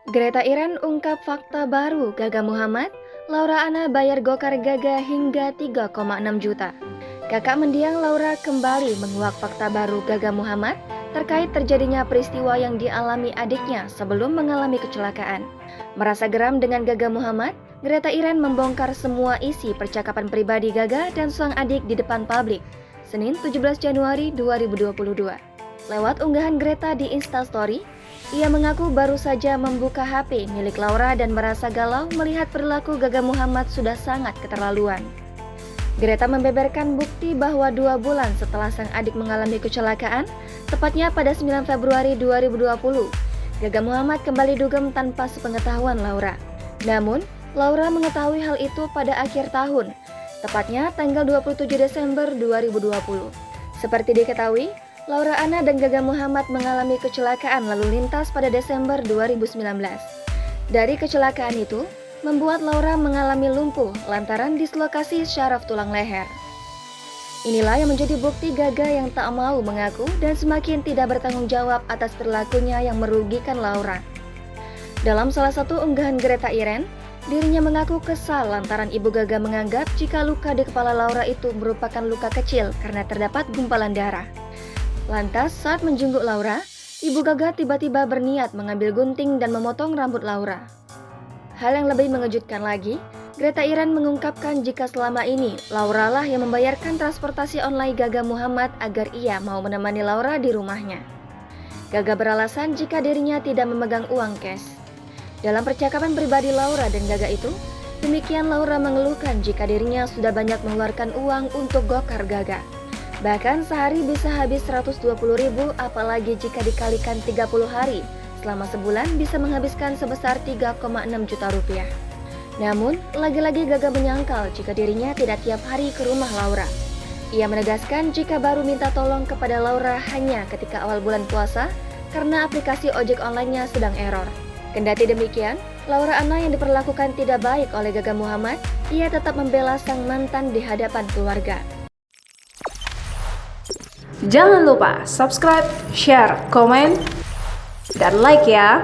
Greta Iren ungkap fakta baru Gaga Muhammad, Laura Anna bayar gokar Gaga hingga 3,6 juta. Kakak mendiang Laura kembali menguak fakta baru Gaga Muhammad terkait terjadinya peristiwa yang dialami adiknya sebelum mengalami kecelakaan. Merasa geram dengan Gaga Muhammad, Greta Iren membongkar semua isi percakapan pribadi Gaga dan sang adik di depan publik, Senin 17 Januari 2022. Lewat unggahan Greta di Instastory, ia mengaku baru saja membuka HP milik Laura dan merasa galau melihat perilaku Gaga Muhammad sudah sangat keterlaluan. Greta membeberkan bukti bahwa 2 bulan setelah sang adik mengalami kecelakaan, tepatnya pada 9 Februari 2020, Gaga Muhammad kembali dugem tanpa sepengetahuan Laura. Namun, Laura mengetahui hal itu pada akhir tahun, tepatnya tanggal 27 Desember 2020. Seperti diketahui, Laura Anna dan Gaga Muhammad mengalami kecelakaan lalu lintas pada Desember 2019. Dari kecelakaan itu, membuat Laura mengalami lumpuh lantaran dislokasi syaraf tulang leher. Inilah yang menjadi bukti Gaga yang tak mau mengaku dan semakin tidak bertanggung jawab atas perilakunya yang merugikan Laura. Dalam salah satu unggahan Greta Iren, dirinya mengaku kesal lantaran ibu Gaga menganggap jika luka di kepala Laura itu merupakan luka kecil karena terdapat gumpalan darah. Lantas saat menjenguk Laura, ibu Gaga tiba-tiba berniat mengambil gunting dan memotong rambut Laura. Hal yang lebih mengejutkan lagi, Greta Iren mengungkapkan jika selama ini Laura lah yang membayarkan transportasi online Gaga Muhammad agar ia mau menemani Laura di rumahnya. Gaga beralasan jika dirinya tidak memegang uang cash. Dalam percakapan pribadi Laura dan Gaga itu, demikian Laura mengeluhkan jika dirinya sudah banyak mengeluarkan uang untuk gokar Gaga. Bahkan sehari bisa habis 120.000, apalagi jika dikalikan 30 hari, selama sebulan bisa menghabiskan sebesar 3,6 juta rupiah. Namun, lagi-lagi Gaga menyangkal jika dirinya tidak tiap hari ke rumah Laura. Ia menegaskan jika baru minta tolong kepada Laura hanya ketika awal bulan puasa karena aplikasi ojek online-nya sedang error. Kendati demikian, Laura Anna yang diperlakukan tidak baik oleh Gaga Muhammad, ia tetap membela sang mantan di hadapan keluarga. Jangan lupa subscribe, share, komen, dan like ya!